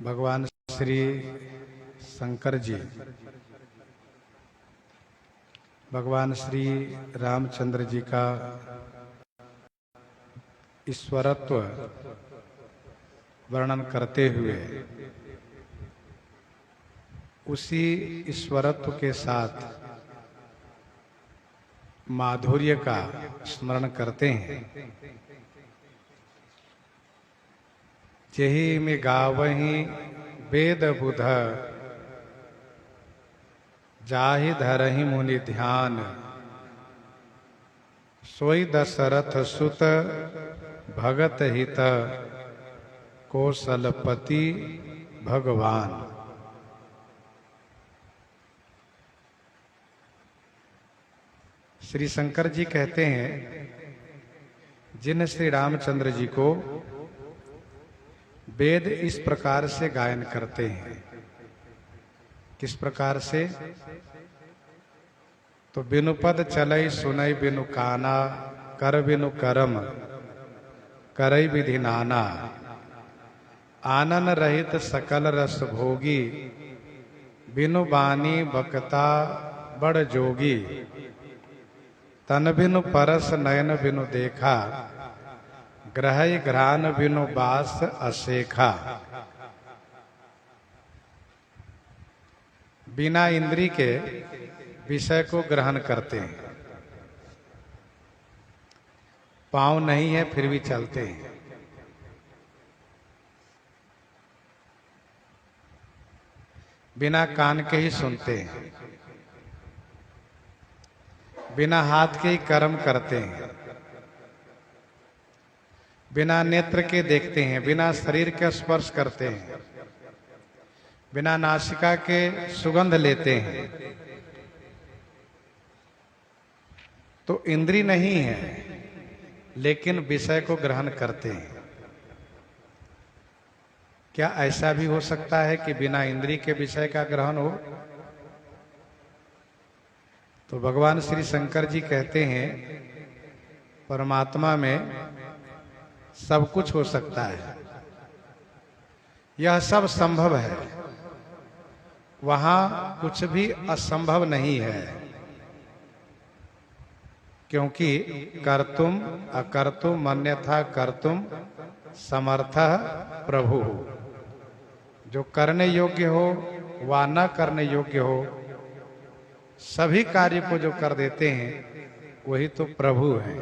भगवान श्री शंकर जी भगवान श्री रामचंद्र जी का ईश्वरत्व वर्णन करते हुए उसी ईश्वरत्व के साथ माधुर्य का स्मरण करते हैं। जेहि में गावहीं वेद बुध जाहि धरहि मुनि ध्यान सोई दशरथ सुत भगत हित कौशलपति भगवान। श्री शंकर जी कहते हैं, जिन श्री रामचंद्र जी को वेद इस प्रकार से गायन करते हैं। किस प्रकार से? तो बिनु पद चलई सुनई बिनु काना कर बिनु करम करई विधि नाना आनन रहित सकल रस भोगी बिनु बानी बकता बड़ जोगी तन बिनु परस नयन बिनु देखा ग्रह घ्राण बिनु बास असेखा। बिना इंद्री के विषय को ग्रहण करते हैं। पांव नहीं है फिर भी चलते हैं। बिना कान के ही सुनते हैं। बिना हाथ के ही कर्म करते हैं। बिना नेत्र के देखते हैं। बिना शरीर के स्पर्श करते हैं। बिना नासिका के सुगंध लेते हैं। तो इंद्री नहीं है लेकिन विषय को ग्रहण करते हैं। क्या ऐसा भी हो सकता है कि बिना इंद्री के विषय का ग्रहण हो? तो भगवान श्री शंकर जी कहते हैं, परमात्मा में सब कुछ हो सकता है। यह सब संभव है। वहां कुछ भी असंभव नहीं है, क्योंकि कर्तुम अकर्तुम अन्यथा कर्तुम समर्थ प्रभु। जो करने योग्य हो वा न करने योग्य हो, सभी कार्य को जो कर देते हैं वही तो प्रभु है।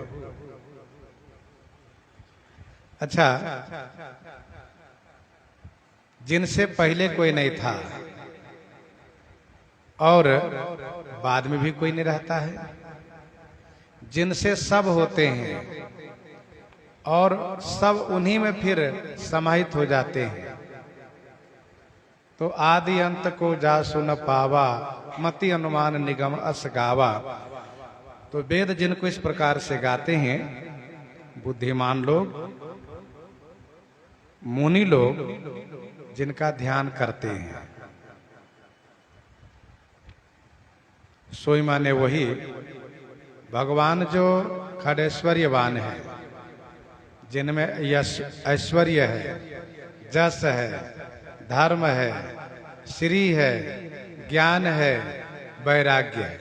अच्छा, जिनसे पहले कोई नहीं था और बाद में भी कोई नहीं रहता है, जिनसे सब होते हैं और सब उन्हीं में फिर समाहित हो जाते हैं, तो आदि अंत को जासु न पावा मति अनुमान निगम अस गावा। तो वेद जिनको इस प्रकार से गाते हैं, बुद्धिमान लोग, मुनि लोग जिनका ध्यान करते हैं, सोई माने वही भगवान जो खड़ेश्वर्यवान है, जिनमें यश ऐश्वर्य है, जस है, धर्म है, श्री है, ज्ञान है, वैराग्य है,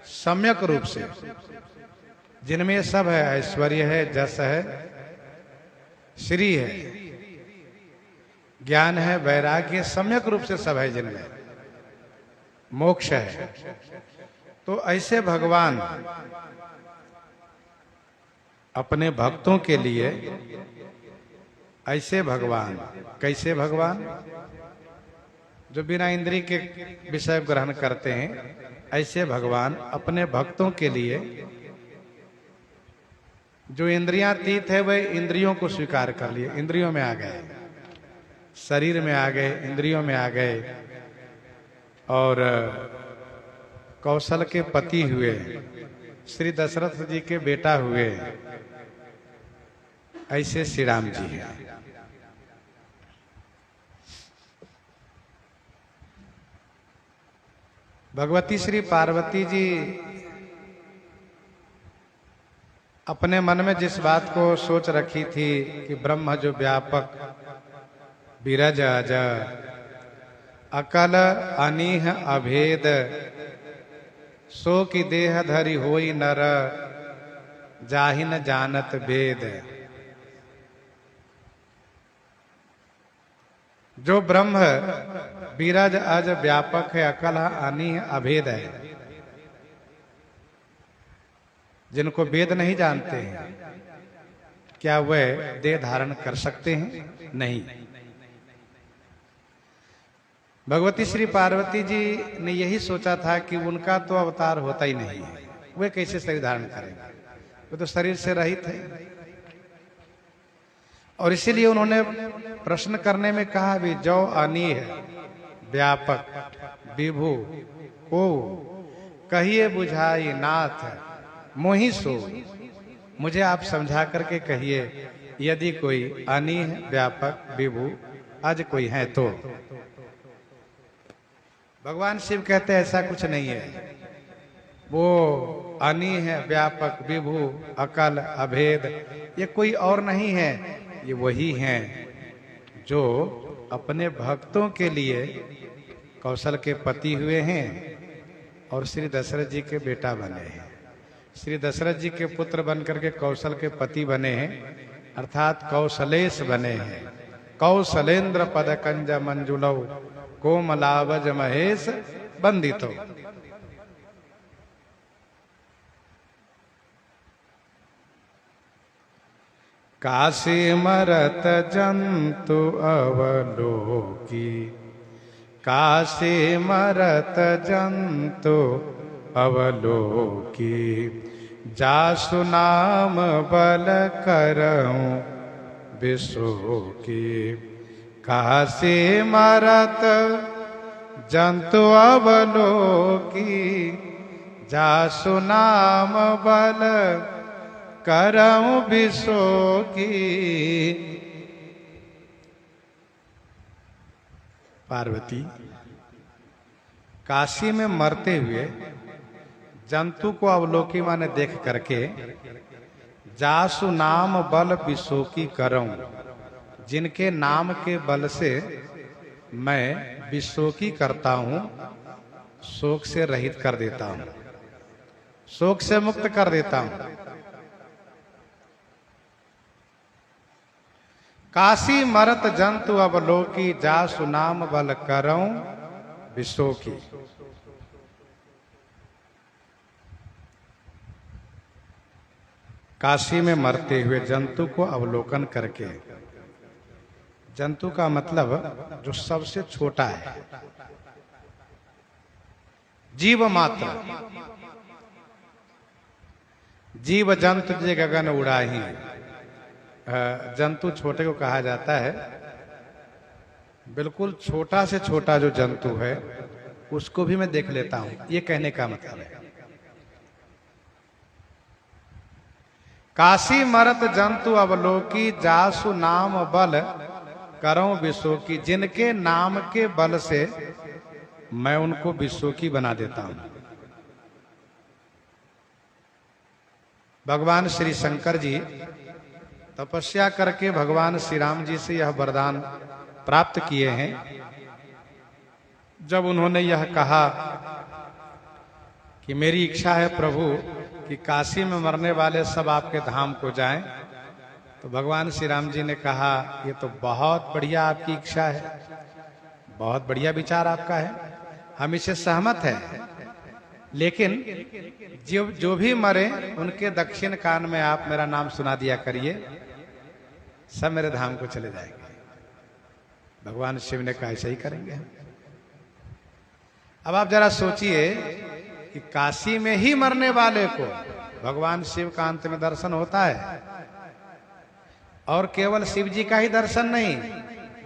सम्यक रूप से जिनमें सब है। ऐश्वर्य है, जस है, श्री है, ज्ञान है, वैराग्य, सम्यक रूप से सब है जिनमें, मोक्ष है। तो ऐसे भगवान अपने भक्तों के लिए, ऐसे भगवान, कैसे भगवान? जो बिना इंद्री के विषय ग्रहण करते हैं, ऐसे भगवान अपने भक्तों के लिए, जो इंद्रियातीत है वह इंद्रियों को स्वीकार कर लिए, इंद्रियों में आ गए, शरीर में आ गए, इंद्रियों में आ गए और कौशल के पति हुए, श्री दशरथ जी के बेटा हुए। ऐसे श्री राम जी हैं। भगवती श्री पार्वती जी अपने मन में जिस बात को सोच रखी थी कि ब्रह्म जो व्यापक बिरज अज अकल अनीह अभेद, सो की देह धरि होई नर, जाहि न जानत भेद। जो ब्रह्म बीरज अज व्यापक है, अकल अनीह अभेद है, जिनको वेद नहीं जानते हैं, क्या वह देह धारण कर सकते हैं? नहीं। भगवती श्री पार्वती जी ने यही सोचा था कि उनका तो अवतार होता ही नहीं है, वे कैसे शरीर धारण करेंगे, वो तो शरीर से रहित है। और इसीलिए उन्होंने प्रश्न करने में कहा भी जो अनीह व्यापक विभु को कहिए बुझाई नाथ मोहि सो। मुझे आप समझा करके कहिए यदि कोई अनीह व्यापक विभु आज कोई है तो। भगवान शिव कहते हैं ऐसा कुछ नहीं है, वो अनीह व्यापक विभु अकल अभेद ये कोई और नहीं है, ये वही हैं जो अपने भक्तों के लिए कौशल के पति हुए हैं और श्री दशरथ जी के बेटा बने हैं। श्री दशरथ जी के पुत्र बनकर के कौशल के पति बने हैं, अर्थात कौशलेश बने हैं। कौशलेंद्र पद कंज मंजुलौ कोमलावज महेश बंदितो। काशी मरत जंतु अवलोकी, काशी मरत जंतु अवलोकी, जासु नाम बल करऊं विशोकी। काशी मरत जंतु अवलोकी, जासु नाम बल करऊं विशोकी। पार्वती काशी में मरते हुए जंतु को अवलोकी माने देख करके जासु नाम बल विशोकी करऊं, जिनके नाम के बल से मैं विशोकी करता हूं, शोक से रहित कर देता हूं, शोक से मुक्त कर देता हूं। काशी मरत जंतु अवलोकी, जासु नाम बल करऊं विशोकी। काशी में मरते हुए जंतु को अवलोकन करके, जंतु का मतलब जो सबसे छोटा है, जीव मात्र। जीव जंतु जे गगन उड़ाही, जंतु छोटे को कहा जाता है। बिल्कुल छोटा से छोटा जो जंतु है उसको भी मैं देख लेता हूं, ये कहने का मतलब है। काशी मरत जंतु अवलोकी, जासु नाम बल करऊं विशोकी। जिनके नाम के बल से मैं उनको विशोकी बना देता हूं। भगवान श्री शंकर जी तपस्या करके भगवान श्री राम जी से यह वरदान प्राप्त किए हैं। जब उन्होंने यह कहा कि मेरी इच्छा है प्रभु कि काशी में मरने वाले सब आपके धाम को जाएं, तो भगवान श्री राम जी ने कहा ये तो बहुत बढ़िया आपकी इच्छा है, बहुत बढ़िया विचार आपका है, हम इसे सहमत हैं। लेकिन जो भी मरे उनके दक्षिण कान में आप मेरा नाम सुना दिया करिए, सब मेरे धाम को चले जाएंगे। भगवान शिव ने कहा ऐसा ही करेंगे। अब आप जरा सोचिए कि काशी में ही मरने वाले को भगवान शिव का अंत में दर्शन होता है, और केवल शिव जी का ही दर्शन नहीं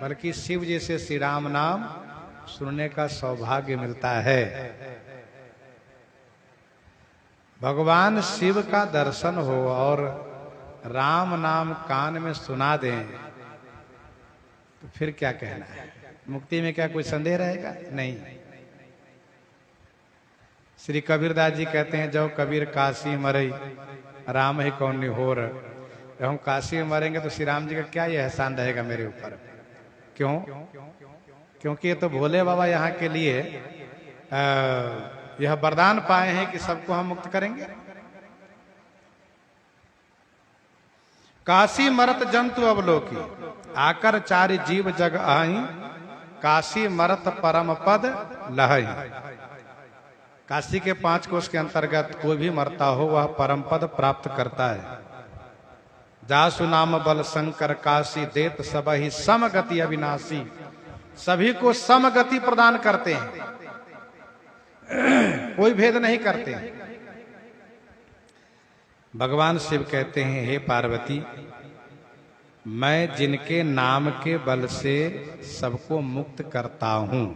बल्कि शिव जी से श्री राम नाम सुनने का सौभाग्य मिलता है। भगवान शिव का दर्शन हो और राम नाम कान में सुना दें तो फिर क्या कहना है, मुक्ति में क्या कोई संदेह रहेगा? नहीं। श्री कबीरदास जी कहते हैं जो कबीर काशी मरई राम ही कौन निहोर। हम काशी में मरेंगे तो श्री राम जी का क्या ये एहसान रहेगा मेरे ऊपर, क्यों? क्योंकि ये तो भोले बाबा यहाँ के लिए यह वरदान पाए हैं कि सबको हम मुक्त करेंगे। काशी मरत जंतु अवलोकी, आकर चारि जीव जग आई, काशी मरत परम पद लहई। काशी के 5 कोष के अंतर्गत कोई भी मरता हो वह परम पद प्राप्त करता है। जासु नाम बल शंकर काशी, देत सबहि समगति अविनाशी। सभी को समगति प्रदान करते हैं, कोई भेद नहीं करते हैं। भगवान शिव कहते हैं, हे पार्वती, मैं जिनके नाम के बल से सबको मुक्त करता हूं,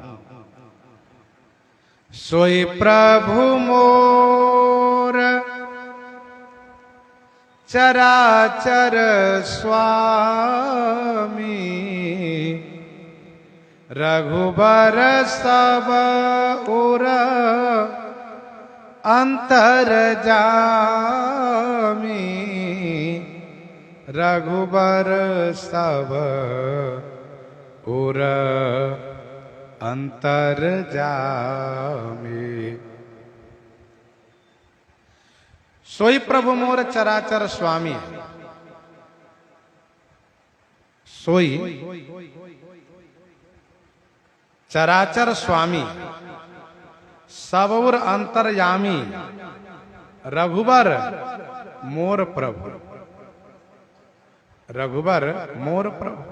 सोई प्रभु मोर चराचर स्वामी। रघुबर सब उर अंतर जामी। रघुबर सब उर अंतर जामी। सोई प्रभु मोर चराचर स्वामी। सोई चराचर स्वामी, सबउर अंतर्यामी, रघुबर मोर प्रभु। रघुबर मोर प्रभु।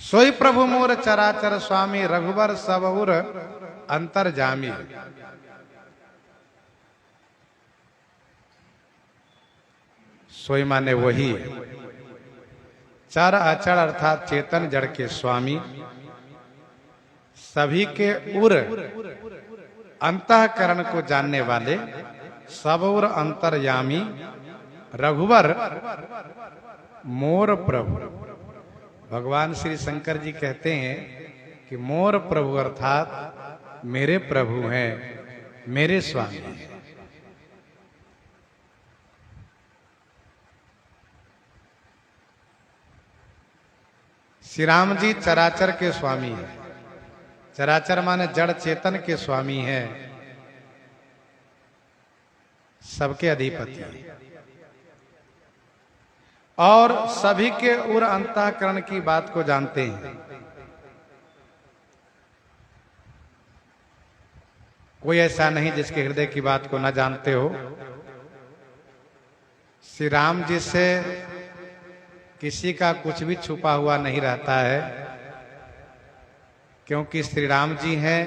सोई प्रभु मोर चराचर स्वामी, रघुबर सबउर अंतर्जामी। सोई माने वही, चर अचर अर्थात चेतन जड़ के स्वामी, सभी के उर अंतःकरण को जानने वाले, सबउर अंतर्यामी, रघुबर मोर प्रभु। भगवान श्री शंकर जी कहते हैं कि मोर प्रभु अर्थात मेरे प्रभु हैं, मेरे स्वामी हैं। श्री राम जी चराचर के स्वामी हैं। चराचर माने जड़ चेतन के स्वामी हैं, सबके अधिपति हैं और सभी के उर अंतःकरण की बात को जानते हैं। कोई ऐसा नहीं जिसके हृदय की बात को न जानते हो। श्री राम जी से किसी का कुछ भी छुपा हुआ नहीं रहता है, क्योंकि श्री राम जी हैं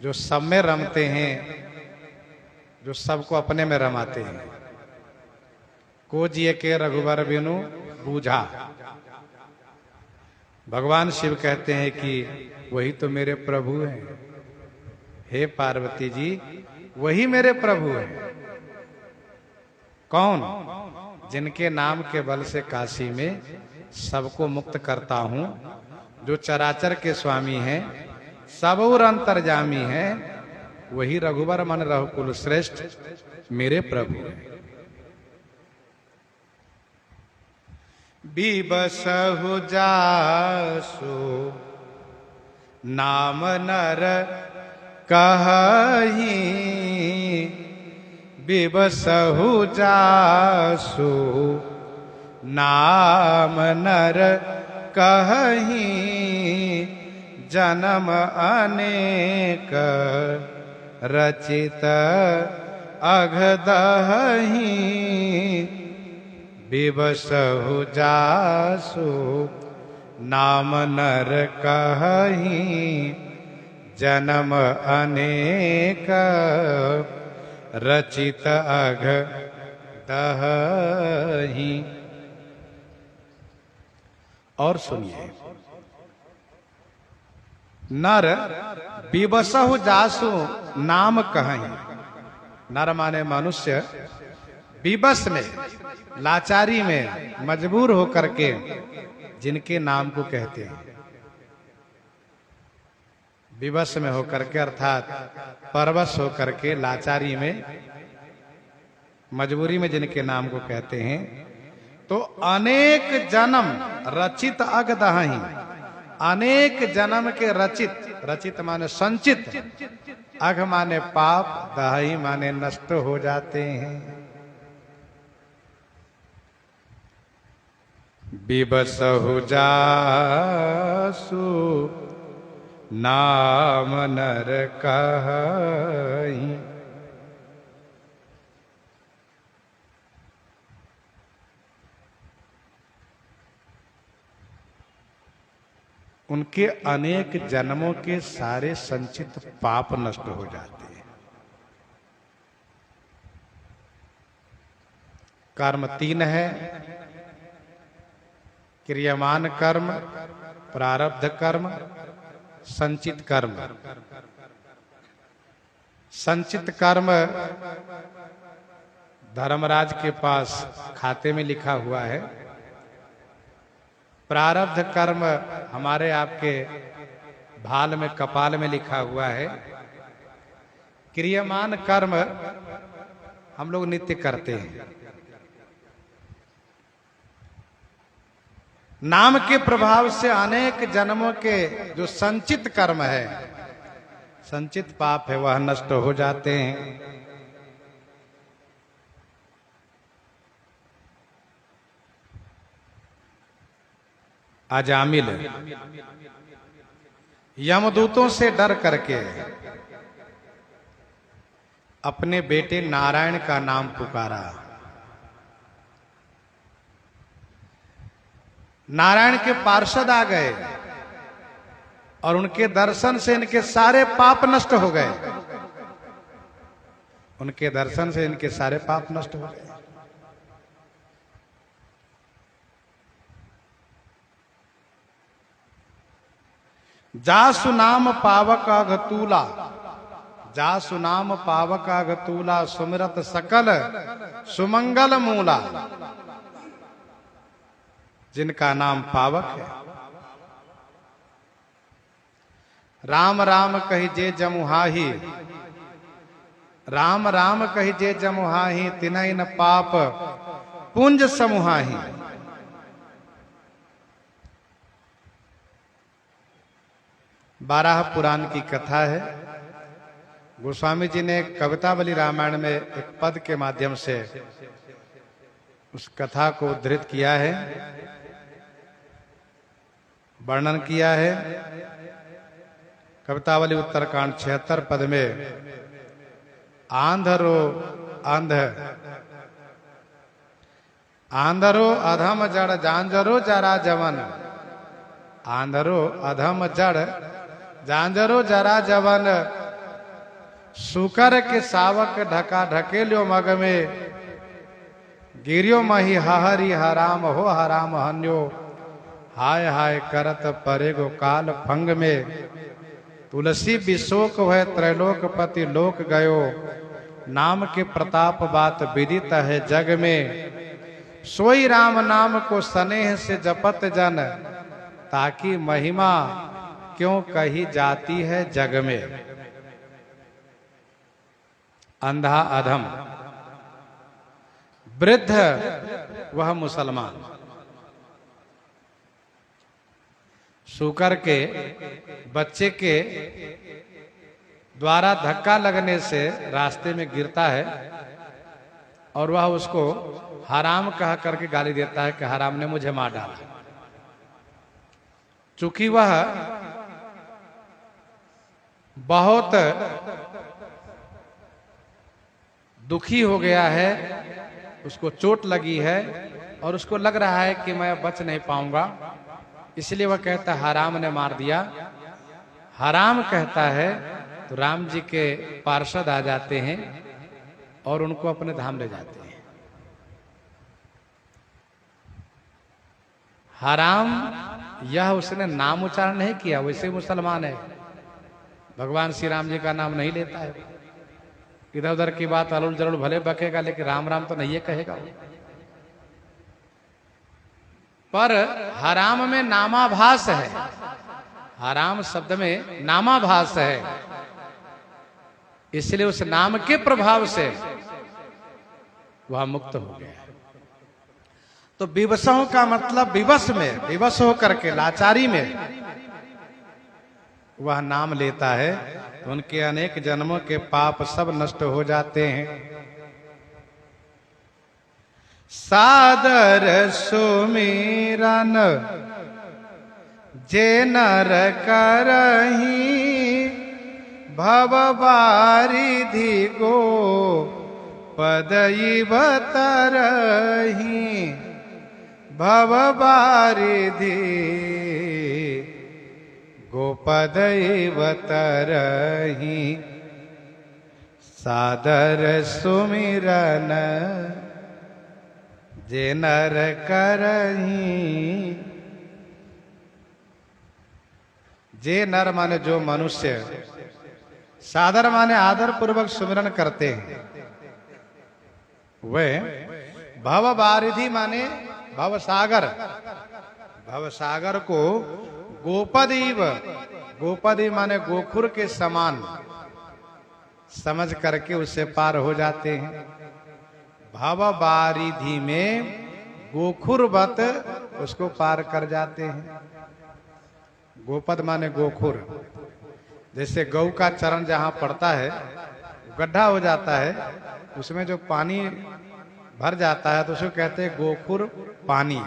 जो सब में रमते हैं, जो सबको अपने में रमाते हैं। को जिए के रघुबर बिनु बूझा। भगवान शिव कहते हैं कि वही तो मेरे प्रभु हैं। हे पार्वती जी, वही मेरे प्रभु हैं। कौन? जिनके नाम के बल से काशी में सबको मुक्त करता हूं, जो चराचर के स्वामी हैं, सबउर अंतर्जामी हैं, वही रघुबर मन रघुकुल श्रेष्ठ मेरे प्रभु हैं। बिबसहु जासु नाम नर कहही, बिबसहु जासु नाम नर कहही, जन्म अनेक रचित अघदहि। बिबसहु जासु नाम नर कहही, जन्म अनेक रचित अघदहि। और सुनिए, नर बिबसहु जासु नाम कहीं। नर माने मनुष्य, विवश में, लाचारी में मजबूर होकर के जिनके नाम को कहते हैं। विवश में होकर के अर्थात परवश होकर के, लाचारी में, मजबूरी में जिनके नाम को कहते हैं, तो अनेक जन्म रचित अग दहही, अनेक जन्म के रचित, रचित माने संचित, अघ माने पाप, दहही माने नष्ट हो जाते हैं। बिबसहु जासु नाम नर कहि, उनके अनेक जन्मों के सारे संचित पाप नष्ट हो जाते हैं। कर्म तीन है, क्रियमान कर्म, प्रारब्ध कर्म, संचित कर्म। संचित कर्म धर्मराज के पास खाते में लिखा हुआ है, प्रारब्ध कर्म हमारे आपके भाल में कपाल में लिखा हुआ है, क्रियमान कर्म हम लोग नित्य करते हैं। नाम के प्रभाव से अनेक जन्मों के जो संचित कर्म है, संचित पाप है, वह नष्ट हो जाते हैं। अजामिल यमदूतों से डर करके अपने बेटे नारायण का नाम पुकारा। नारायण के पार्षद आ गए और उनके दर्शन से इनके सारे पाप नष्ट हो गए। उनके दर्शन से इनके सारे पाप नष्ट हो गए। जासु नाम पावक अघतूला, जासु नाम पावक अघतूला, सुमिरत सकल सुमंगल मूला। जिनका नाम पावक है, राम राम कही जे जमुहाही, राम राम कही जे जमुहाही, तिनहि न पाप पुंज समुहाही। बारह पुराण की कथा है। गोस्वामी जी ने कवितावली रामायण में एक पद के माध्यम से उस कथा को उद्धृत किया है, वर्णन किया है। कवितावली उत्तरकांड 76 पद में आंधरो अंध, आंधरो अधम जड़ जांजरो जरा जवन, आंधरो अधम जड़ जांजरो जरा जवन, सुकर के सावक ढका ढकेल्यो मग में, गिरियो मही हहरी हराम हो हराम हन्यो, हाय हाय करत परेगो काल फंग में, तुलसी विशोक भय त्रैलोकपति लोक गयो, नाम के प्रताप बात विदित है जग में, सोई राम नाम को स्नेह से जपत जन, ताकि महिमा क्यों कही जाती है जग में। अंधा अधम, वृद्ध वह मुसलमान, शुकर के बच्चे के द्वारा धक्का लगने से रास्ते में गिरता है और वह उसको हराम कह करके गाली देता है कि हराम ने मुझे मार डाला। चूंकि वह बहुत दुखी हो गया है, उसको चोट लगी है और उसको लग रहा है कि मैं बच नहीं पाऊंगा, इसलिए वह कहता है हराम ने मार दिया। हराम कहता है तो राम जी के पार्षद आ जाते हैं और उनको अपने धाम ले जाते हैं। हराम यह उसने नाम उच्चारण नहीं किया, वैसे मुसलमान है, भगवान श्री राम जी का नाम नहीं लेता है। इधर उधर की बात अरुल जरुल भले बकेगा, लेकिन राम राम तो नहीं कहेगा वो। पर हराम में नामाभास है, हराम शब्द में नामाभास है, इसलिए उस नाम के प्रभाव से वह मुक्त हो गया। तो तो विवशों का मतलब विवश में, विवश होकर के लाचारी में वह नाम लेता है तो उनके अनेक जन्मों के पाप सब नष्ट हो जाते हैं। सादर सुमिरन जे नर करही भव बारिधि गो पदई बतरही भव बारिधि गोपदई बतरही सादर सुमिरन जे नर करही। जे नर माने जो मनुष्य सादर माने आदर पूर्वक सुमिरन करते हैं वे भव बारिधि माने भव सागर, भव सागर को गोपदीव, गोपदी माने गोखुर के समान समझ करके उससे पार हो जाते हैं। भव बारिधि में गोखुरवत उसको पार कर जाते हैं। गोपद माने गोखुर, जैसे गौ का चरण जहां पड़ता है गड्ढा हो जाता है, उसमें जो पानी भर जाता है तो उसको कहते हैं गोखुर पानी।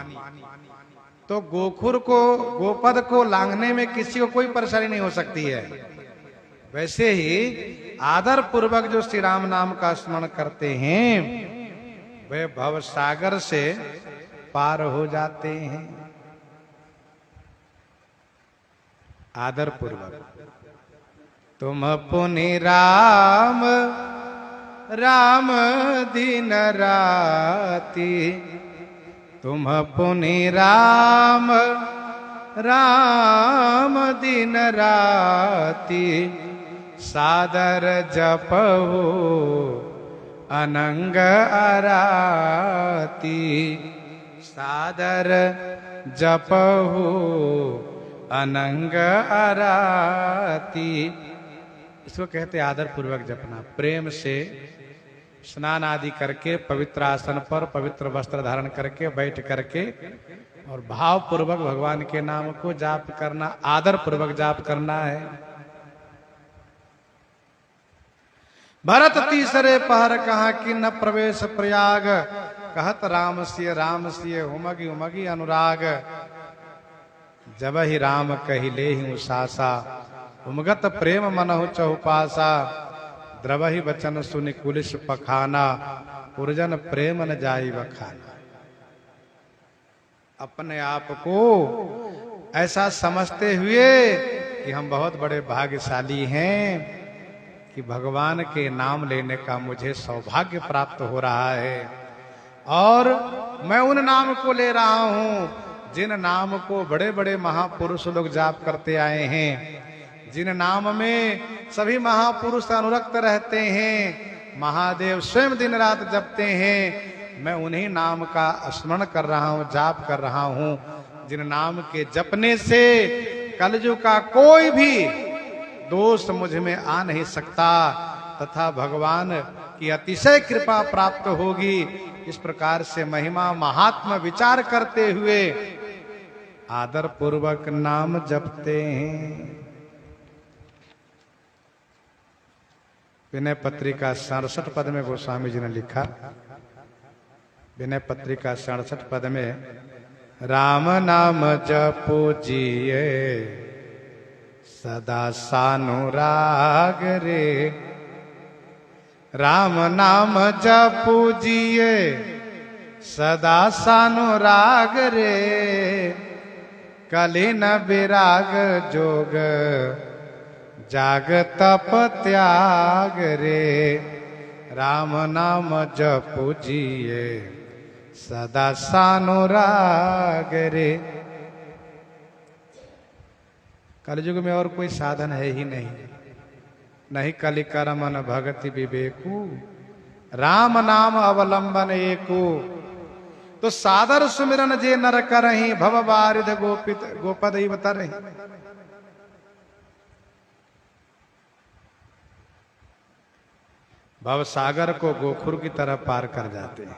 तो गोखुर को, गोपद को लांघने में किसी को कोई परेशानी नहीं हो सकती है। वैसे ही आदर पूर्वक जो श्री राम नाम का स्मरण करते हैं वे भव सागर से पार हो जाते हैं आदर पूर्वक। तुम पुनि राम राम दिन राती, तुम पुनि राम राम दिन राती सादर जपहु अनंग अराती सादर जपहु अनंग अराती। इसको कहते आदर पूर्वक जपना, प्रेम से स्नान आदि करके पवित्र आसन पर पवित्र वस्त्र धारण करके बैठ करके और भाव पूर्वक भगवान के नाम को जाप करना, आदर पूर्वक जाप करना है। भरत तीसरे पहर कहा कि न प्रवेश प्रयाग, कहत राम सिय उमगी उमगी अनुराग। जब ही राम कहिले ही उसासा, उमगत प्रेम मनहु चहुपासा। द्रवहि बचन सुनि कुलिस पखाना, पुरजन प्रेम न जाई बखाना। अपने आप को ऐसा समझते हुए कि हम बहुत बड़े भाग्यशाली हैं कि भगवान के नाम लेने का मुझे सौभाग्य प्राप्त हो रहा है और मैं उन नाम को ले रहा हूं जिन नाम को बड़े बड़े महापुरुष लोग जाप करते आए हैं, जिन नाम में सभी महापुरुष अनुरक्त रहते हैं, महादेव स्वयं दिन रात जपते हैं। मैं उन्हीं नाम का स्मरण कर रहा हूं, जाप कर रहा हूं, जिन नाम के जपने से कलयुग का कोई भी दोष मुझ में आ नहीं सकता तथा भगवान की अतिशय कृपा प्राप्त होगी। इस प्रकार से महिमा महात्मा विचार करते हुए आदर पूर्वक नाम जपते हैं। विनय पत्रिका 67 पद में गोस्वामी जी ने लिखा, विनय पत्रिका 67 पद में, राम नाम जपो जिए सदा सानुराग रे। राम नाम जपो जिए सदा सानुराग रे। कली न विराग जोग जाग तप त्याग रे। राम नाम जपो जिए सदा सानुराग रे। कलयुग में और कोई साधन है ही नहीं, नहीं कलि कर्म न भगति विवेकु, राम नाम अवलंबन एकु। तो सादर सुमिरन जे नर करहि, भव बारिध गोपित गोपद तरहि। भव सागर को गोखुर की तरह पार कर जाते हैं।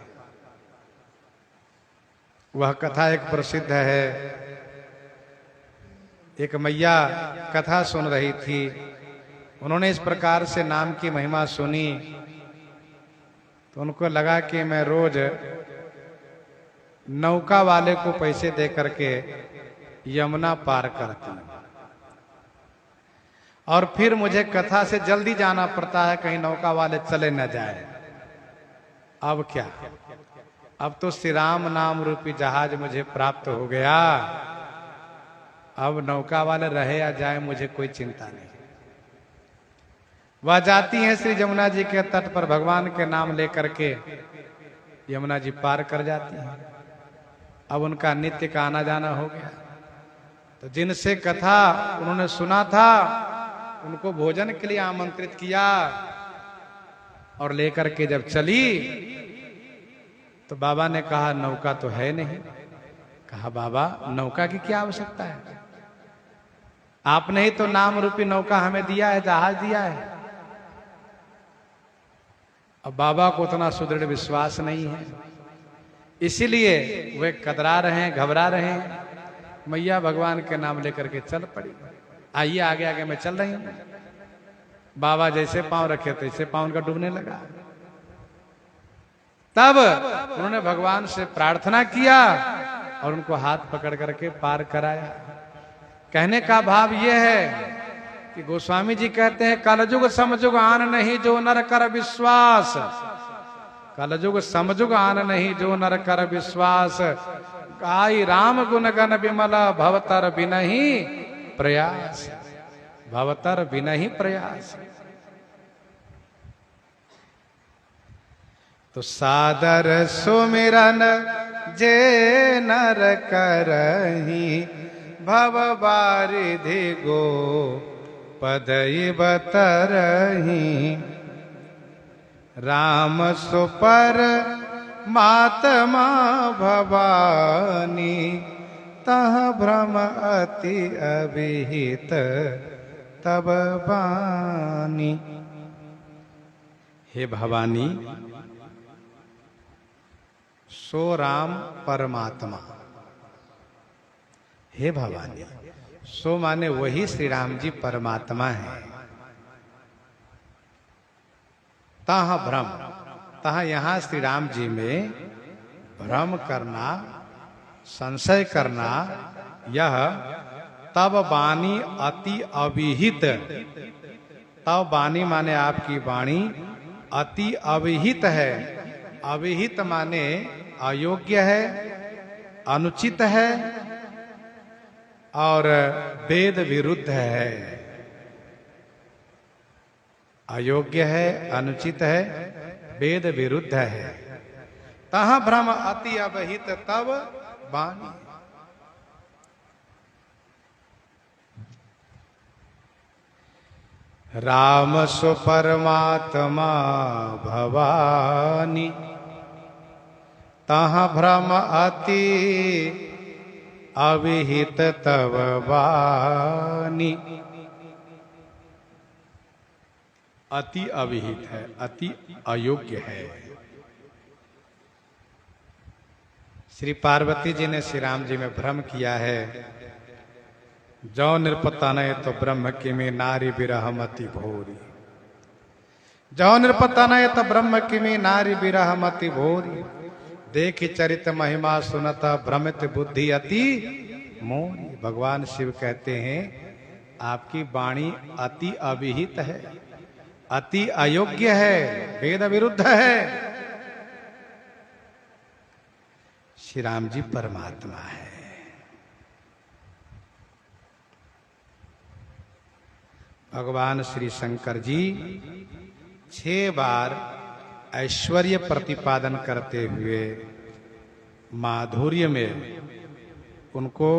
वह कथा एक प्रसिद्ध है। एक मैया कथा सुन रही थी, उन्होंने इस प्रकार से नाम की महिमा सुनी तो उनको लगा कि मैं रोज नौका वाले को पैसे दे करके यमुना पार करती हूं और फिर मुझे कथा से जल्दी जाना पड़ता है, कहीं नौका वाले चले न जाए। अब क्या, अब तो श्री राम नाम रूपी जहाज मुझे प्राप्त हो गया, अब नौका वाले रहे या जाए मुझे कोई चिंता नहीं। वह जाती हैं श्री यमुना जी के तट पर, भगवान के नाम लेकर के यमुना जी पार कर जाती हैं। अब उनका नित्य का आना जाना हो गया। तो जिनसे कथा उन्होंने सुना था उनको भोजन के लिए आमंत्रित किया और लेकर के जब चली तो बाबा ने कहा नौका तो है नहीं। कहा बाबा नौका की क्या आवश्यकता है, आपने ही तो नाम रूपी नौका हमें दिया है, जहाज दिया है। अब बाबा को उतना सुदृढ़ विश्वास नहीं है, इसीलिए वे कतरा रहे हैं, घबरा रहे हैं। मैया भगवान के नाम लेकर के चल पड़ी, आइए आगे आगे मैं चल रही हूं। बाबा जैसे पांव रखे तैसे पांव उनका डूबने लगा। तब उन्होंने भगवान से प्रार्थना किया और उनको हाथ पकड़ करके पार कराया। कहने का भाव यह है कि गोस्वामी जी कहते हैं कलयुग समजुग आन नहीं जो नर कर विश्वास, कलयुग समजुग आन नहीं जो नर कर विश्वास, गाई राम गुण गण विमल भवतर बिनहि प्रयास, भवतर बिनहि प्रयास। तो सादर सुमिरन जे नर करही भव बारिधि गो पदई बतरही, राम सुपर मातमा भवानी तह भ्रम अति अभिहित तब बानी। हे भवानी सो राम परमात्मा, हे भवानी सो माने वही श्री राम जी परमात्मा है। तह भ्रम, तह यहां श्री राम जी में भ्रम करना, संशय करना, यह तब वाणी अति अविहित, तब वाणी माने आपकी वाणी अति अविहित है। अविहित माने अयोग्य है, अनुचित है और वेद विरुद्ध है। अयोग्य है, अनुचित है, वेद विरुद्ध है। तह भ्रम अति अवहित तब वाणी। राम सो परमात्मा भवानी तह भ्रम अति अविहित तव वाणी। अति अविहित है, अति अयोग्य है। श्री पार्वती जी ने श्री राम जी में भ्रम किया है। जो नृपतनय तो ब्रह्म किमी नारी विरहमति भोरी, जो नृपतनय तो ब्रह्म किमी नारी विरहमति भोरी, देखी चरित महिमा सुनता भ्रमित बुद्धि अति मोरी। भगवान शिव कहते हैं आपकी वाणी अति अविहित है, अति अयोग्य है, वेद विरुद्ध है। श्री राम जी परमात्मा है। भगवान श्री शंकर जी 6 बार ऐश्वर्य प्रतिपादन करते हुए माधुर्य में उनको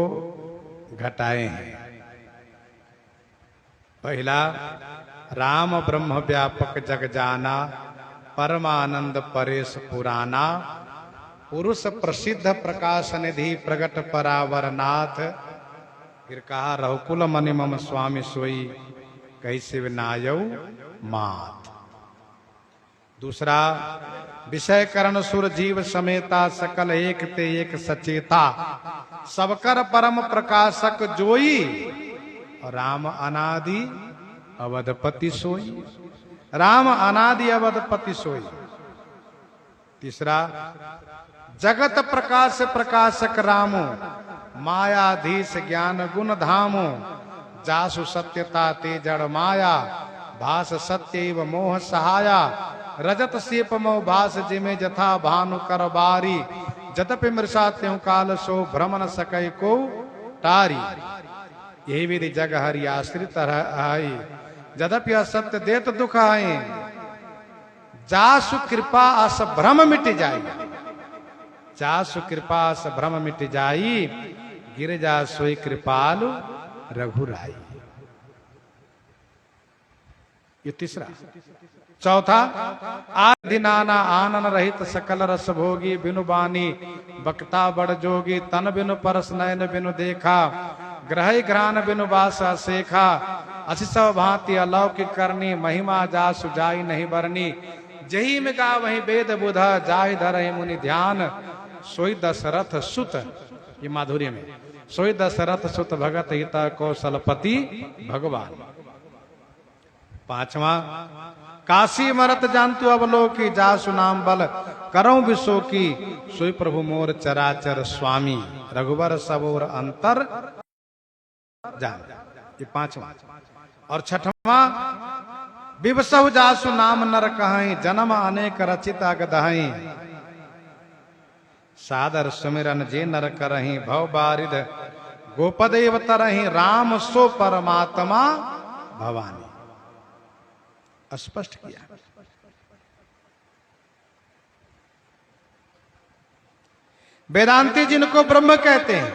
घटाए हैं। पहला राम ब्रह्म व्यापक जग जाना, परमानंद परेश पुराना, पुरुष प्रसिद्ध प्रकाश निधि प्रगट परावरनाथ। फिर कहा रघुकुल मनि मम स्वामी सोई, कैसे नायौ मात। दूसरा, विषय करण सुर जीव समेता, सकल एक ते एक सचेता, सबकर परम प्रकाशक जोई, और राम अनादि अवधपति सोई। राम अनादि अवधपति सोई। तीसरा, जगत प्रकाश प्रकाशक रामो, मायाधीश ज्ञान गुण धामो, जासु सत्यता ते जड़ माया, भास सत्यव मोह सहाया, रजत सेप मोह भास जिमे जथा भानु कर बारी, जतपि मृषा त्यों काल सो भ्रम न सकै को टारी। यही विधि जग हरि आश्रित आई, जदपि असत्य देत दुख आए, जासु कृपा अस भ्रम मिट जाई। जासु कृपा अस भ्रम मिट जाई, गिर जा सोई कृपालु रघुराई। ये तीसरा। चौथा, आदि नाना आनन रहित सकल रस भोगी, बिनु बानी बक्ता बड़ जोगी, तन बिनु परस नयन बिनु देखा, ग्रह घ्राण बिनु बास सेखा, असी सब भांति अलौकिक करनी, महिमा जासु जाई नहीं बरनी, जही में गा वही वेद बुधा, जाहि धरहि मुनि ध्यान, सोई दशरथ सुत। ये माधुर्य में, सोई दशरथ सुत भगत हिता कौशलपति भगवान। पांचवा, काशी मरत जानतु अवलोकी, जासु नाम बल करऊं विशो की, सोई प्रभु मोर चराचर स्वामी, रघुबर सबोर अंतर जान। ये पांचवा। और छठवां, विवसहु जासु नाम नर कहाई, जन्म अनेक रचित अगदहाई, सादर सुमिरन जे नर करही, भव बारिद गोपदेव तरही, राम सो परमात्मा भवानी। स्पष्ट किया। वेदांती जिनको ब्रह्म कहते हैं,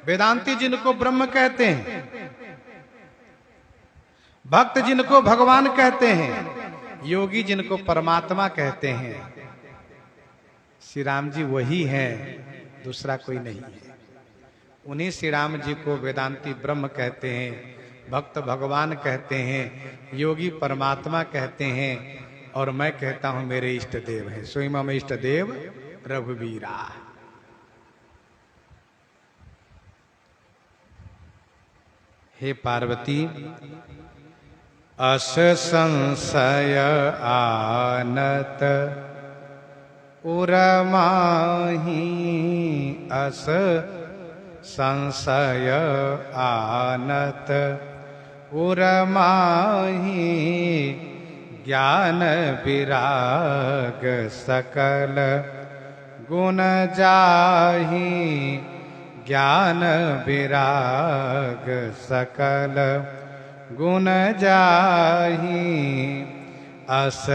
वेदांती जिनको ब्रह्म कहते हैं, भक्त जिनको भगवान कहते हैं, योगी जिनको परमात्मा कहते हैं, श्री राम जी वही हैं, दूसरा कोई नहीं है। उन्हीं श्री राम जी को वेदांती ब्रह्म कहते हैं, भक्त भगवान कहते हैं, योगी परमात्मा कहते हैं, और मैं कहता हूं मेरे इष्ट देव हैं। सोई मम इष्ट देव रघुवीरा। हे पार्वती, अस संशय आनत उरमाही, अस संशय आनत उरमाही, ज्ञान विराग सकल गुण जाही, ज्ञान विराग सकल गुण जाही, अस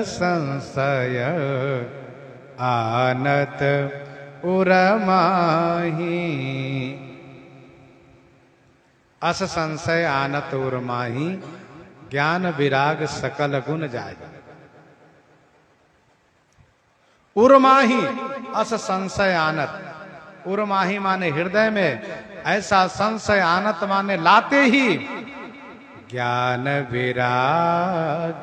संशय आनत उरमाही। अस संशय आनत उरमाही, ज्ञान विराग सकल गुण जाय। उरमाही, अस संशय आनत। उरमाही माने हृदय में ऐसा संशय, आनत माने लाते ही, ज्ञान विराग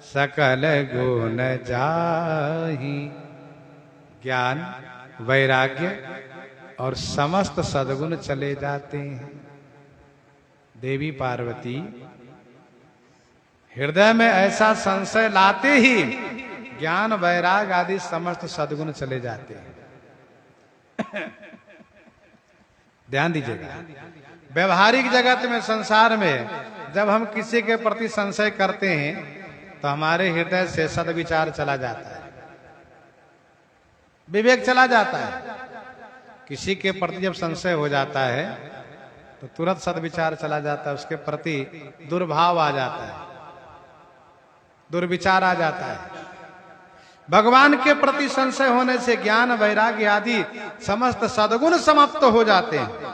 सकल गुण जाही। ज्ञान, वैराग्य और समस्त सद्गुण चले जाते हैं। देवी पार्वती हृदय में ऐसा संशय लाते ही ज्ञान वैराग आदि समस्त सद्गुण चले जाते हैं। ध्यान दीजिएगा, व्यवहारिक जगत में, संसार में जब हम किसी के प्रति संशय करते हैं तो हमारे हृदय से सद्विचार चला जाता है, विवेक चला जाता है। किसी के प्रति जब संशय हो जाता है तो तुरंत सद्विचार चला जाता है, उसके प्रति दुर्भाव आ जाता है, दुर्विचार आ जाता है। भगवान के प्रति संशय होने से ज्ञान वैराग्य आदि समस्त सद्गुण समाप्त हो जाते हैं।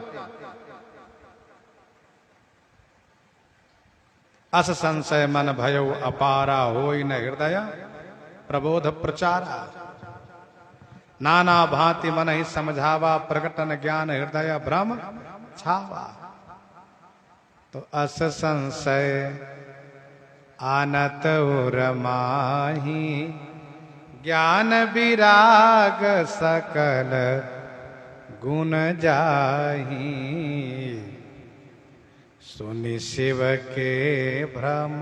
अस संशय मन भयो अपारा, होई न हृदय प्रबोध प्रचारा, नाना भांति मन ही समझावा, प्रकटन ज्ञान हृदय भ्रम छावा। तो अस संशय आनत उर माही ज्ञान विराग सकल गुण जाही। सुनि शिव के भ्रम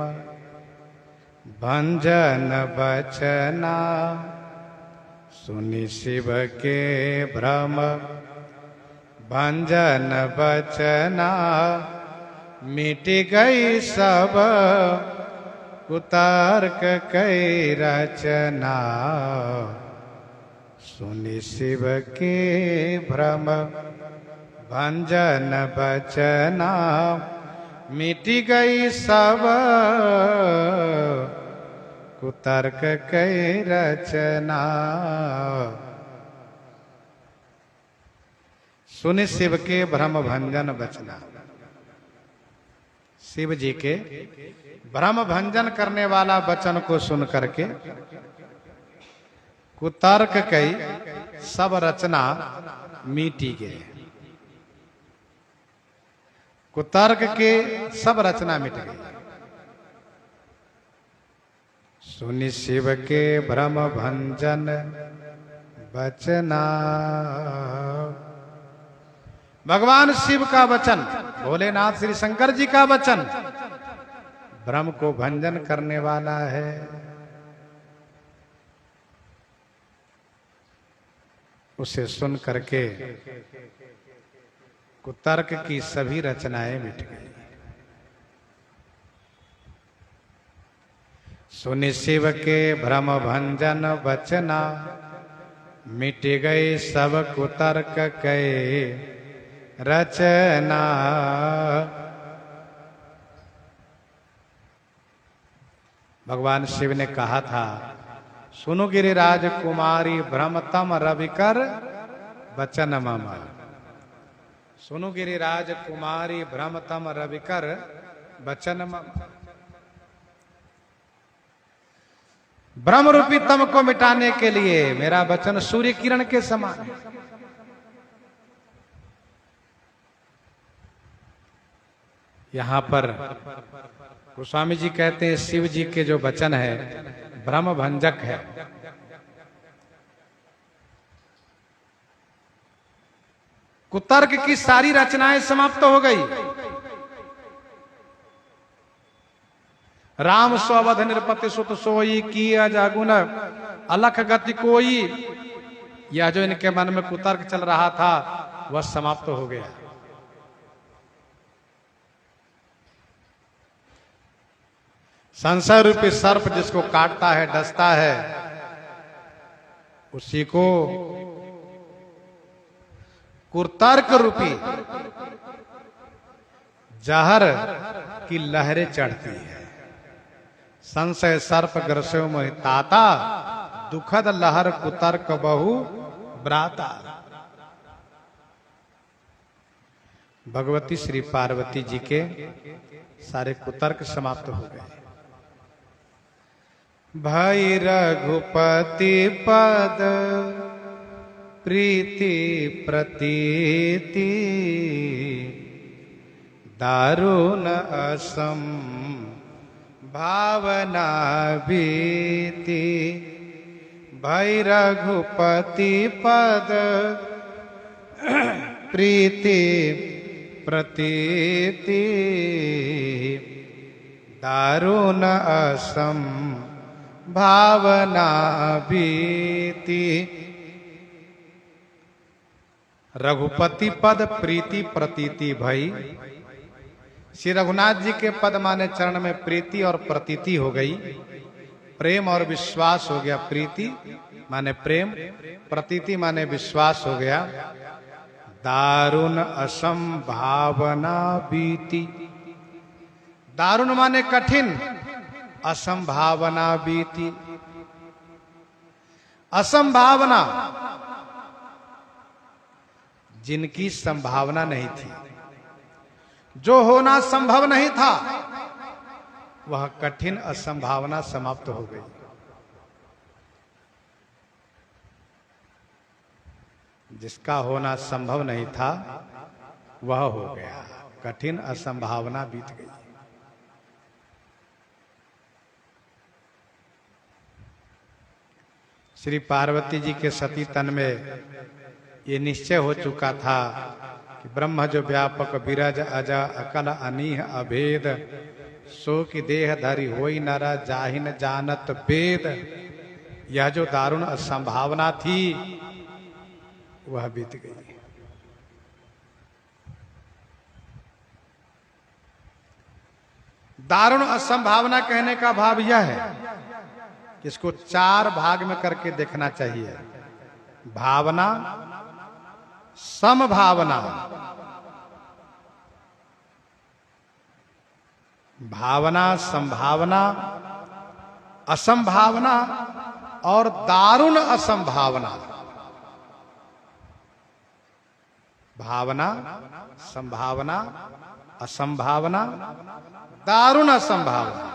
भंजन बचना, सुनि शिव के भ्रम भंजन बचना, मिट गई सब कुतर्क कई रचना। सुनि शिव के भ्रम भंजन बचना, मिट गई सब कुतर्क कई रचना। सुनि शिव के भ्रम भंजन बचना। शिव जी के भ्रम भंजन करने वाला वचन को सुन करके कुतर्क कई सब रचना मिटी गए। कुतर्क के सब रचना मिट गई। सुनि शिव के भ्रम भंजन बचना। भगवान शिव का वचन, भोलेनाथ श्री शंकर जी का वचन भ्रम को भंजन करने वाला है। उसे सुन करके कुतर्क की सभी रचनाएं मिट गई। सुनि शिव के भ्रम भंजन बचना, मिट गई सब कुतर्क कई रचना। भगवान शिव ने कहा था, सुनो गिरिराज कुमारी भ्रमतम रविकर वचन मम। सुनो गिरिराज कुमारी भ्रमतम रविकर वचन मम। ब्रह्म रूपी तम को मिटाने के लिए मेरा वचन सूर्य किरण के समान है। यहां पर गोस्वामी जी कहते हैं शिव जी के जो वचन है भ्रम भंजक है। कुतर्क की सारी रचनाएं समाप्त हो गई। राम स्ववध निरपति सुत सोई की अजागुन अलख गति कोई। यह जो इनके मन में कुतर्क चल रहा था वह समाप्त हो गया। संसार रूपी सर्प जिसको काटता है डसता है, उसी को कुतर्क रूपी जहर की लहरें चढ़ती है। संशय सर्प ग्रसो मोहिताता, दुखद लहर कुतर्क बहु ब्राता। भगवती श्री पार्वती जी के सारे कुतर्क समाप्त हो गए। भई रघुपति पद प्रीति प्रतीति, दारुण असम भावना भीति। भई रघुपति पद प्रीति प्रतीति, दारुण असम भावना भीति। रघुपति पद प्रीति प्रतीति भई। श्री रघुनाथ जी के पद माने चरण में प्रीति और प्रतीति हो गई। प्रेम और विश्वास हो गया। प्रीति माने प्रेम, प्रतीति माने विश्वास हो गया। दारुण असंभावना बीती। दारुण माने कठिन, असंभावना बीती। असंभावना जिनकी संभावना नहीं थी, जो होना संभव नहीं था, वह कठिन असंभावना समाप्त हो गई। जिसका होना संभव नहीं था वह हो गया। कठिन असंभावना बीत गई। श्री पार्वती जी के सती तन में ये निश्चय हो चुका था कि ब्रह्म जो व्यापक विरज अज अकल अनीह अभेद, सो की देह धरी होई नर जाहिन जानत वेद। यह जो दारुण असंभावना थी वह बीत गई। दारुण असंभावना कहने का भाव यह है कि इसको 4 भाग में करके देखना चाहिए। भावना, समभावना, भावना, संभावना, असंभावना और दारुण असंभावना। भावना, संभावना, असंभावना, दारुण असंभावना।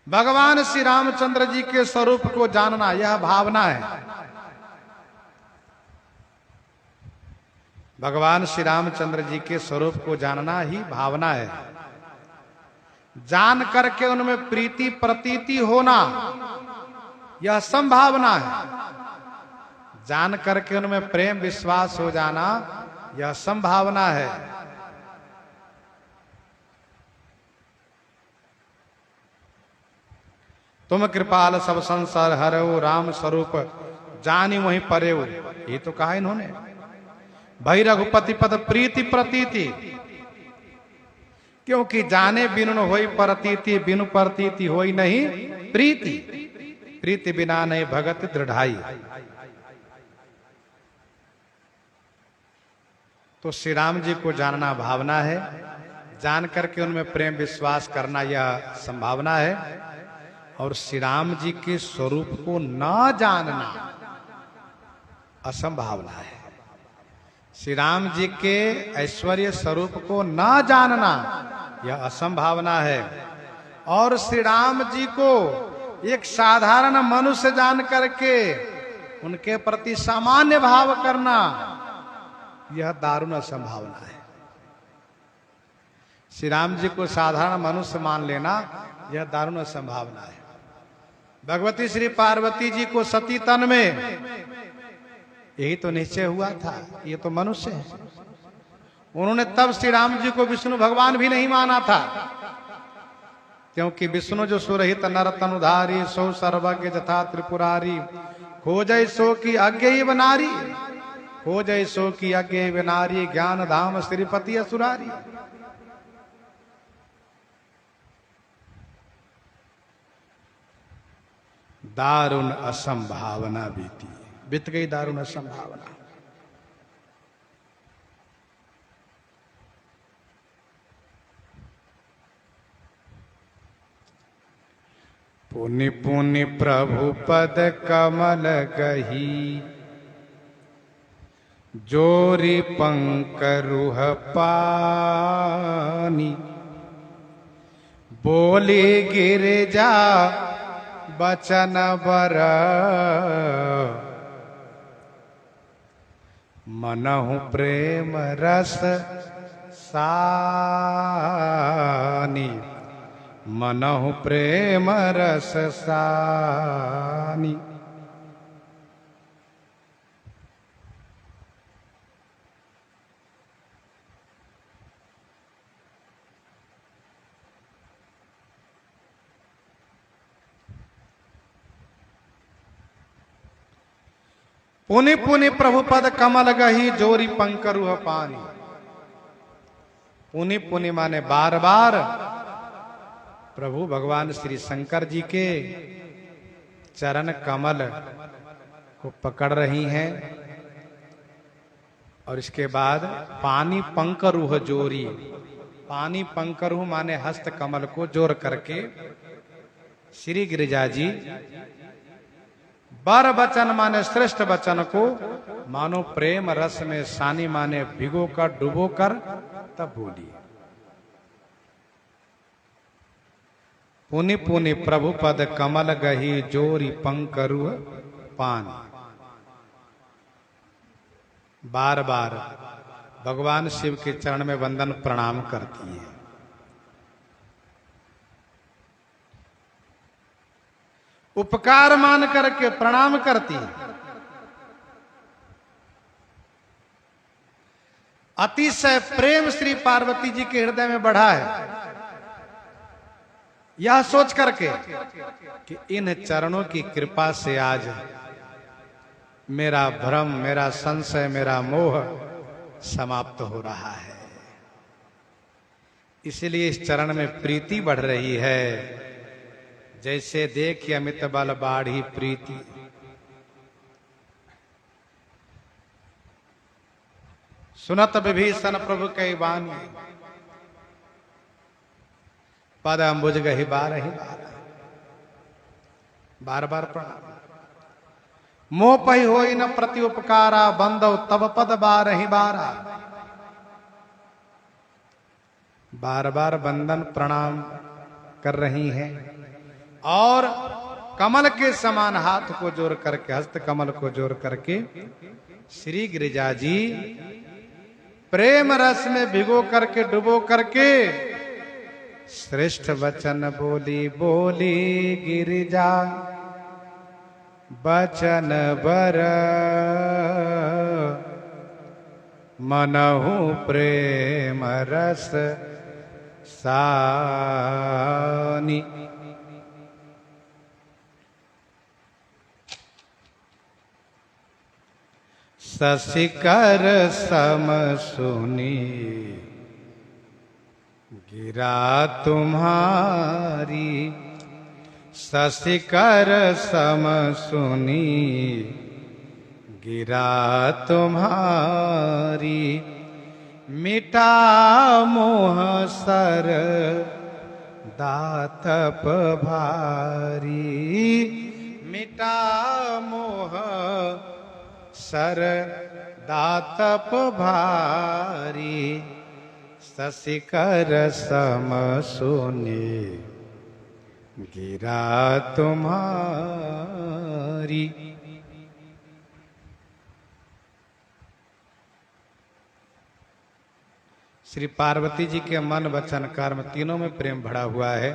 भगवान श्री रामचंद्र जी के स्वरूप को जानना यह भावना है। भगवान श्री रामचंद्र जी के स्वरूप को जानना ही भावना है। जान करके उनमें प्रीति प्रतीति होना यह संभावना है। जान करके उनमें प्रेम विश्वास हो जाना यह संभावना है। तुम कृपाल सब संसार हरऊ, राम स्वरूप जानी वहीं परेऊ। ये तो कहा इन्होंने, भई रघुपति पद प्रीति प्रतीति। क्योंकि जाने बिनु होई प्रतीति, बिनु प्रतीति होई नहीं प्रीति। प्रीति बिना नहीं भगत दृढ़ाई। तो श्री राम जी को जानना भावना है। जान करके उनमें प्रेम विश्वास करना यह संभावना है। और श्री राम जी के स्वरूप को न जानना असंभावना है। श्री राम जी के ऐश्वर्य स्वरूप को न जानना यह असंभावना है। और श्री राम जी को एक साधारण मनुष्य जान करके उनके प्रति सामान्य भाव करना यह दारुण असंभावना है। श्री राम जी को साधारण मनुष्य मान लेना यह दारुण असंभावना है। भगवती श्री पार्वती जी को सती तन में यही तो निश्चय हुआ था, ये तो मनुष्य है। उन्होंने तब श्री राम जी को विष्णु भगवान भी नहीं माना था। क्योंकि विष्णु जो सुरहित नर तनुधारी, सो सर्वज्ञ जथा त्रिपुरारी, खोजय सो की अज्ञेय नारी, खोजय सो की अज्ञेय नारी, ज्ञान धाम श्रीपति असुरारी। दारुण असंभावना बीत गई, दारुण असंभावना। पुनि पुनि प्रभु पद कमल गही, जोरी पंकरुह पानी, बोली गिरिजा बचन बर, मनहु प्रेम रस सानी, मनहु प्रेम रस सानी। पुनि पुनि प्रभु पद कमल गही, जोरी पंकरुह पानी। पुनि पुनि माने बार बार प्रभु भगवान श्री शंकर जी के चरण कमल को पकड़ रही हैं। और इसके बाद पानी पंकरुह जोरी, पानी पंकरुह माने हस्त कमल को जोर करके श्री गिरिजा जी बर वचन माने श्रेष्ठ वचन को मानो प्रेम रस में सानी माने भिगो कर डुबो कर तब बोली। पुनि पुनि प्रभु पद कमल गही, जोरी पंकरुह पानी। बार बार भगवान शिव के चरण में वंदन प्रणाम करती है। उपकार मान करके प्रणाम करती। अतिशय प्रेम श्री पार्वती जी के हृदय में बढ़ा है, यह सोच करके कि इन चरणों की कृपा से आज मेरा भ्रम, मेरा संशय, मेरा मोह समाप्त हो रहा है। इसलिए इस चरण में प्रीति बढ़ रही है। जैसे देखिए अमित बल बाढ़ी प्रीति, सुनत विभीषण प्रभु कई वाणी, पद अम्बुज गहि बारहि बार बार प्रणाम। मोह पहि होई न प्रति उपकारा, बंदव तब पद बारहि बारा। बार बार वंदन प्रणाम कर रही हैं और कमल के समान हाथ को जोड़ करके, हस्त कमल को जोड़ करके श्री गिरिजा जी प्रेम रस में भिगो करके, डुबो करके श्रेष्ठ वचन बोली बोली गिरिजा, बचन बर मनहु प्रेम रस सानी। शशिकर सम सुनी गिरा तुम्हारी, शशिकर सम सुनी गिरा तुम्हारी। मिटा मोह सर दातप भारी, मिटा मोह सर दातप भारी। शशिकर सम सुनी गिरा तुम्हारी। श्री पार्वती जी के मन वचन कर्म तीनों में प्रेम भरा हुआ है।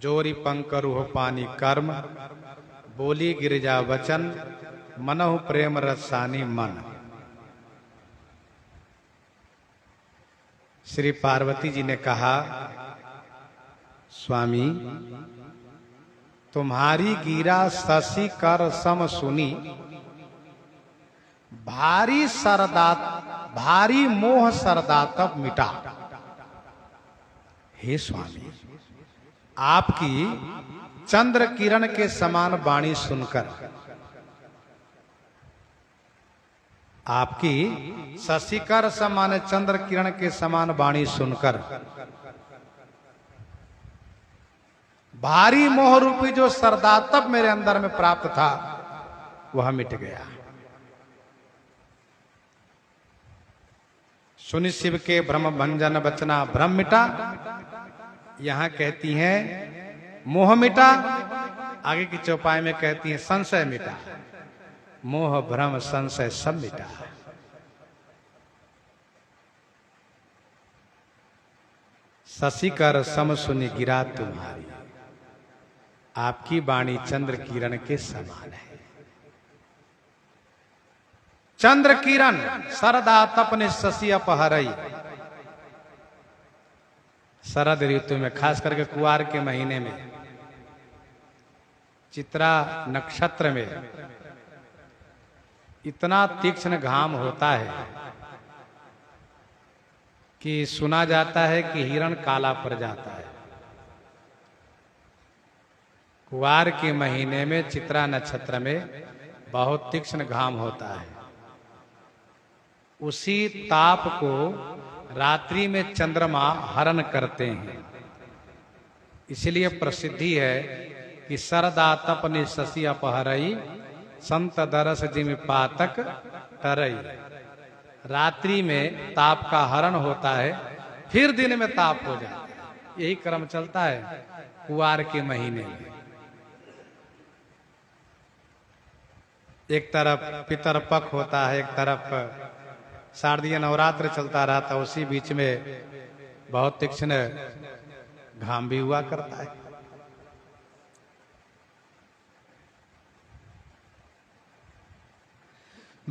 जोरी पंकरु हो पानी कर्म, बोली गिरिजा वचन, मनहु प्रेम रसानी मन। श्री पार्वती जी ने कहा, स्वामी तुम्हारी गिरा शशि कर सम सुनी, भारी सरदात भारी मोह सरदातप मिटा। हे स्वामी, आपकी चंद्र किरण के समान वाणी सुनकर, आपकी शशिकर समान चंद्र किरण के समान वाणी सुनकर भारी मोह रूपी जो सरदातप मेरे अंदर में प्राप्त था वह मिट गया। सुनि शिव के भ्रम भंजन बचना, भ्रम मिटा। यहां कहती हैं मोह मिटा, आगे की चौपाई में कहती हैं संशय मिटा। मोह भ्रम संशय सब मिटा। शशिकर सम सुनि गिरा तुम्हारी, आपकी वाणी चंद्र किरण के समान है। चंद्र किरण शरदातप ने शशि अपहरई। शरद ऋतु में, खास करके कुआर के महीने में, चित्रा नक्षत्र में इतना तीक्ष्ण घाम होता है कि सुना जाता है कि हिरण काला पड़ जाता है। कुआर के महीने में चित्रा नक्षत्र में बहुत तीक्ष्ण घाम होता है। उसी ताप को रात्रि में चंद्रमा हरण करते हैं। इसलिए प्रसिद्धि है कि शरदातप ने शशि अपहरई, संत दरस जिमि पातक तरई। रात्रि में ताप का हरण होता है, फिर दिन में ताप हो जाता है। यही क्रम चलता है कुआर के महीने में। एक तरफ पितरपक्ष होता है, एक तरफ शारदीय नवरात्र चलता रहा था। उसी बीच में बहुत तीक्ष्ण घाम भी हुआ करता है।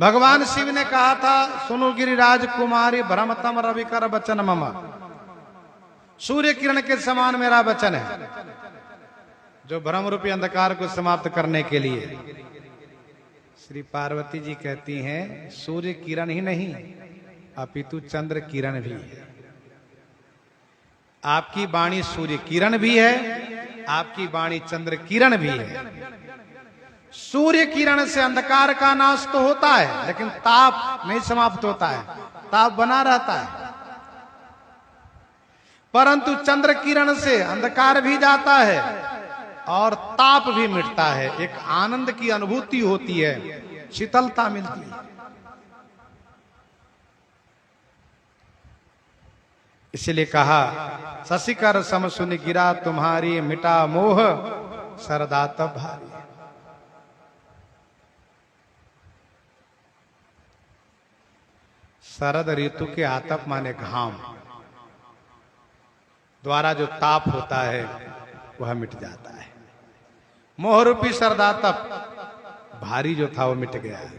भगवान शिव ने कहा था, सुनो गिरिराज कुमारी भ्रमतम रविकर वचन मम, सूर्य किरण के समान मेरा वचन है, जो भ्रम रूपी अंधकार को समाप्त करने के लिए। श्री पार्वती जी कहती हैं, सूर्य किरण ही नहीं अपितु चंद्र किरण भी है। आपकी वाणी सूर्य किरण भी है, आपकी वाणी चंद्र किरण भी है। सूर्य किरण से अंधकार का नाश तो होता है, लेकिन ताप नहीं समाप्त होता है, ताप बना रहता है। परंतु चंद्र किरण से अंधकार भी जाता है और ताप भी मिटता है, एक आनंद की अनुभूति होती है, शीतलता मिलती है। इसलिए कहा, शशिकर सम सुन गिरा तुम्हारी, मिटा मोह सरदा तब भारी। शरद ऋतु के आतप माने घाम द्वारा जो ताप होता है वह मिट जाता है। मोह रूपी सरदातप भारी जो था वो मिट गया है।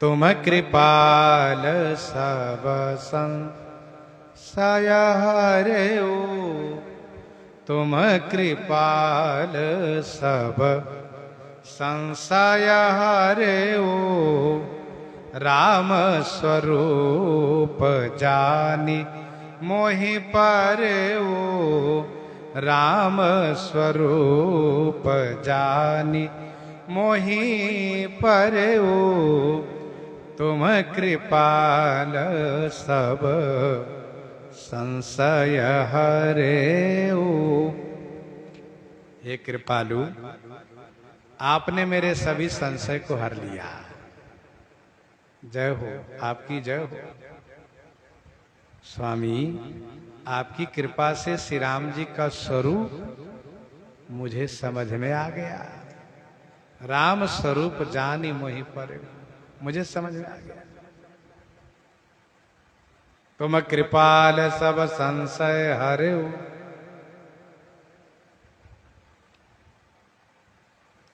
तुम कृपाल सब संशय हरेओ, तुम कृपाल सब संशय हरेओ, राम स्वरूप जानी मोहि परेओ, राम स्वरूप जानी मोहि परेओ, तुम कृपाल सब संशय हरेओ। हे कृपालु, आपने मेरे सभी संशय को हर लिया। जय हो, आपकी जय हो। स्वामी, आपकी कृपा से श्री राम जी का स्वरूप मुझे समझ में आ गया। राम स्वरूप जानी मोहि पर, मुझे समझ में आ गया। तुम कृपाल सब संशय हरेओ।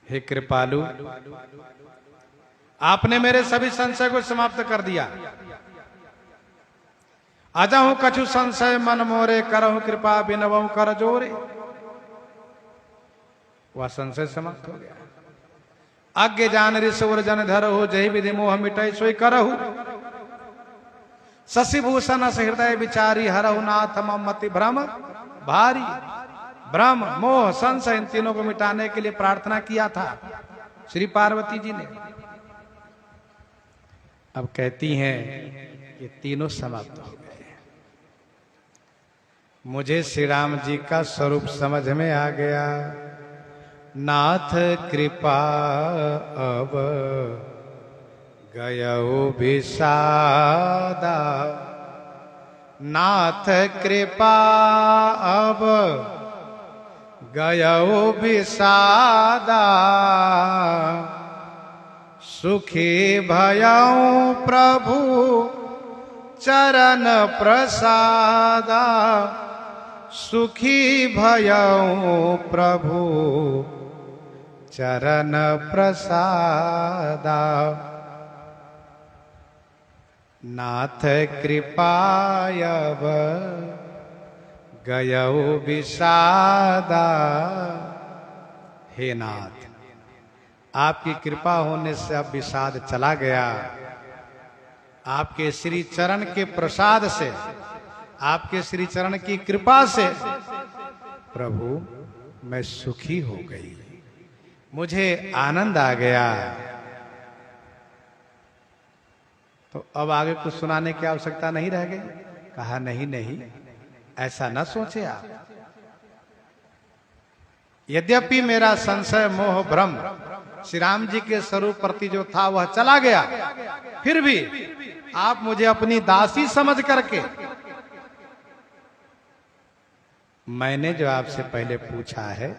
हे कृपालु, आपने मेरे सभी संशय को समाप्त कर दिया। अजहु कछु संशय मन मोरे, करहु कृपा बिनवहु कर जोरे। वह संशय समाप्त हो गया। आज्ञ जान ऋषवर जन धरहु, जय विधि मोह मिटै सोई करहु। शशिभूषण हृदय विचारी, हरहु नाथ मम मति भ्रम भारी। भ्रम मोह संशय इन तीनों को मिटाने के लिए प्रार्थना किया था श्री पार्वती जी ने। अब कहती हैं ये तीनों समाप्त हो गए। मुझे श्री राम जी का स्वरूप समझ में आ गया। नाथ कृपा अब गयो विषादा, नाथ कृपा अब गयो विषादा। सुखी भयऊ प्रभु चरण प्रसादा, सुखी भयऊ प्रभु चरण प्रसादा। नाथ कृपायब गयो विषादा। हे नाथ, आपकी कृपा होने से अब विषाद चला गया। आपके श्री चरण के प्रसाद से, आपके श्री चरण की कृपा से प्रभु मैं सुखी हो गई, मुझे आनंद आ गया। तो अब आगे कुछ सुनाने की आवश्यकता नहीं रह गई। कहा नहीं नहीं, ऐसा न सोचे आप। यद्यपि मेरा संशय मोह भ्रम श्री राम जी के स्वरूप प्रति जो था वह चला गया, फिर भी आप मुझे अपनी दासी समझ करके मैंने जो आपसे पहले पूछा है,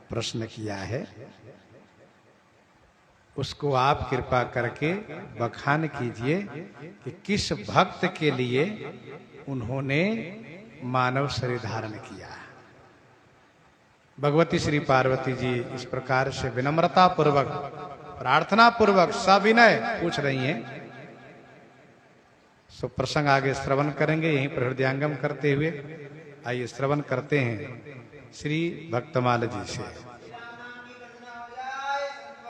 प्रश्न किया है, उसको आप कृपा करके बखान कीजिए कि किस भक्त के लिए उन्होंने मानव शरीर धारण किया। भगवती श्री पार्वती जी इस प्रकार से विनम्रता पूर्वक प्रार्थना पूर्वक सविनय पूछ रही हैं। सो प्रसंग आगे श्रवण करेंगे, यहीं पर हृदयांगम करते हुए आइए श्रवण करते हैं श्री भक्तमाल जी से।